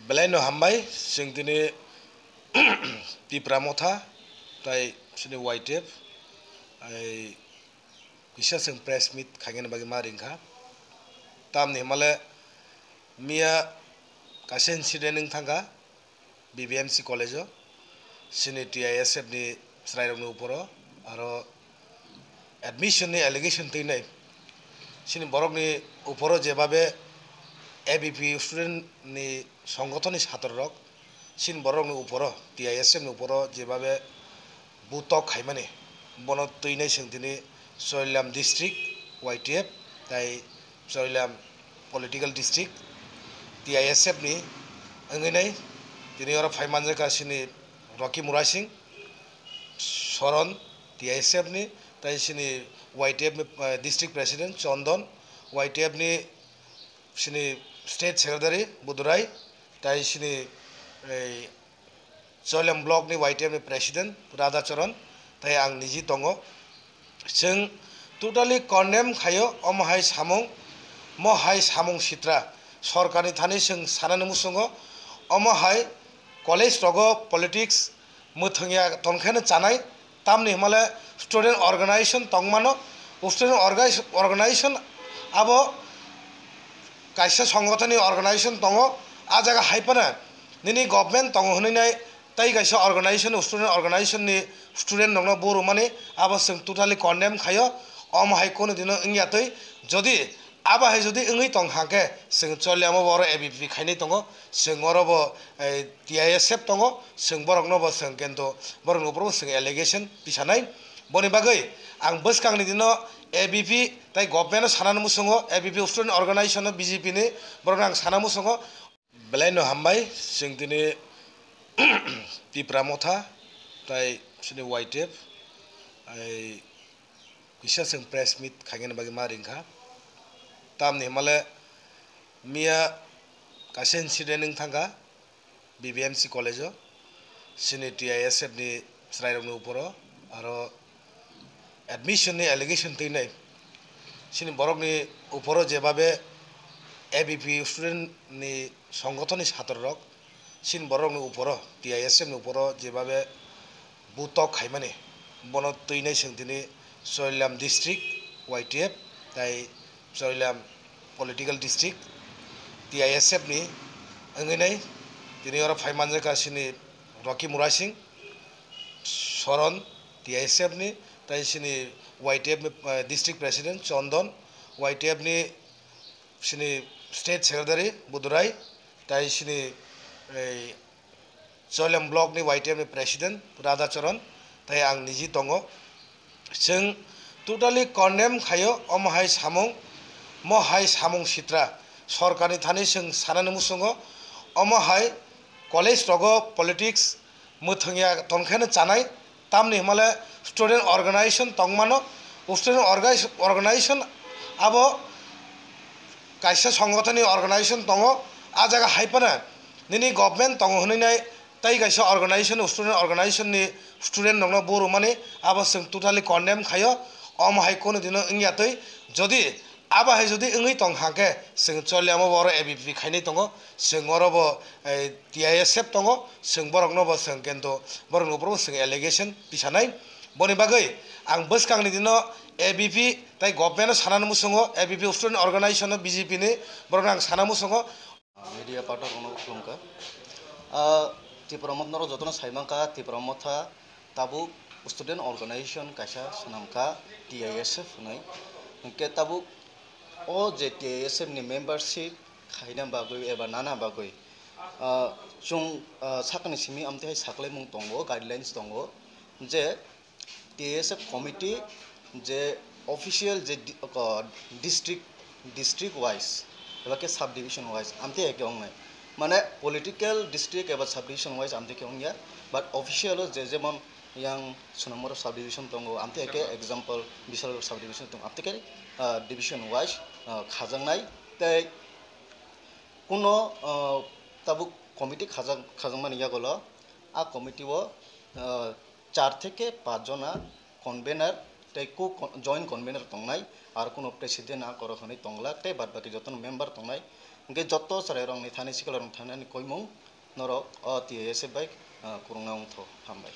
Belai hambai sing tini Tipra motha tai sini white tape ai bisa sing press meet khagen bagi maringkha tam ni male mia kasen sidening thanga BBMC college sini TISF ni srairong ni uporo aro admission ni allegation tinai sini borok ni uporo jebabe ABP student ni সংগঠন ni ছাত্ররক sin borok ni uporo TISF ni uporo jebabe butok khaimani bono tuinai singtini Soilam district YTF tai Soilam political district TISF ni anginai tini ora phaimanjaka sini Rocky Murasing Soron TISF ni tai sini YTF ni district president Chondon YTF ni sini state secretary Budurai tai sini Soilam block ni YTF ni president Radhacharan tai ang niji tongo जों totally condemn खायो अमहाय सामं महहाय सामं सित्रा सरकारनि थानि जों सानानो मुसुङो अमहाय college रगो politics मुथंगिया तनखानो जानाय तामनि Himalaya student organization तंगमानो student organization आबो कायसा संगठननि ऑर्गेनाइजेशन तंगो आ जागा हाइपना निनि गवर्नमेंट तंगो होनैनाय ताई कायसा ऑर्गेनाइजेशन स्टूडेंट ऑर्गेनाइजेशन नि स्टूडेंट नंगना बोरो माने आबो जों टोटाली कन्डेम खायो अमहाय कोन दिनो इंगियातै जदि आबाहाय जदि इंगै तंग हाके जों चलियामो बर एबिपि खायनै तंगो जों अरबो TISF तंगो जों बरकनोबो जों केन्तो बरकनो प्रबो जों एलिगेशन पिसानाय बनि बागै आं बोसकांनि दिनो ABP ताई गवर्नमेंट सानानो मुसुङो ABP स्टूडेंट ऑर्गेनाइजेशन BJP नि बरकनो आं साना मुसुङो बेलायनो हामबाय जों दिनै Tipra motha tai sini white tape ai bisa sing press meet khagen bagi maringkha tam ni male mia kasen sidening thanga BBMC college sini TISF ni srairong ni uporo aro admission ni allegation tinai sini borok ni uporo jebabe ABP student ni সংগঠন ni ছাত্ররক sin borok ni uporo TISF ni uporo jebabe butok khaimani bono tuinai singtini Soilam district YTF tai Soilam political district TISF ni anginai tini ora phaimanjaka sini Rocky Murasing Soron TISF ni tai sini YTF ni district president Chondon YTF ni sini state secretary Budurai tai sini Soilam block ni YTF ni president Radhacharan tai ang niji tongo जों totally condemn खायो अमहाय सामं महहाय सामं सित्रा सरकारनि थानि जों सानानो मुसुङो अमहाय college रगो politics मुथंगिया तनखानो जानाय तामनि Himalaya student organization तंगमानो student organization आबो कायसा संगठननि ऑर्गेनाइजेशन तंगो आ जागा हाइपना निनि गवर्नमेंट तंगो होनैनाय ताई कायसा ऑर्गेनाइजेशन स्टूडेंट ऑर्गेनाइजेशन नि स्टूडेंट नंगना बोरो माने आबो जों टोटाली कन्डेम खायो अमहाय कोन दिनो इंगियातै जदि आबाहाय जदि इंगै तंग हाके जों चलियामो बर ABP खायनै तंगो जों अरबो TISF तंगो जों बरकनोबो जों केन्तो बरकनो प्रबो जों एलिगेशन पिसानाय बनि बागै आं बोसकांनि दिनो ABP ताई गवर्नमेंट सानानो मुसुङो ABP स्टूडेंट ऑर्गेनाइजेशन BJP नि बरकनो आं साना मुसुङो media part ono klungka Tipra motha jotona saimangka Tipra motha tabu student organization kaisa sanamka TISF nai ke tabu o je TISF ni membership khaina bagoi eba nana bagoi chung sakni simi amte saklai mung tongo guidelines tongo je TISF committee je official je district wise eba ke subdivision wise amte eke ongnai माने political district एबा subdivision wise Amte के होंगे but official जे जेमन yang sunamoro subdivision tongo amte के example bisal subdivision tongo amte के division wise खाजंनाय ते कुनो ताबु committee खाजंमानि यागोलो आ committee वो 4 থেকে 5 जना convener ते को joint convener तंगनाय आर कुनो president आ करखनै तंगला ते बाद बाकी जतन member तंगनाय Hingke joto sarai rong ni thani sikal rong thani koimung norok o TAS baik kurungnang tho hambai.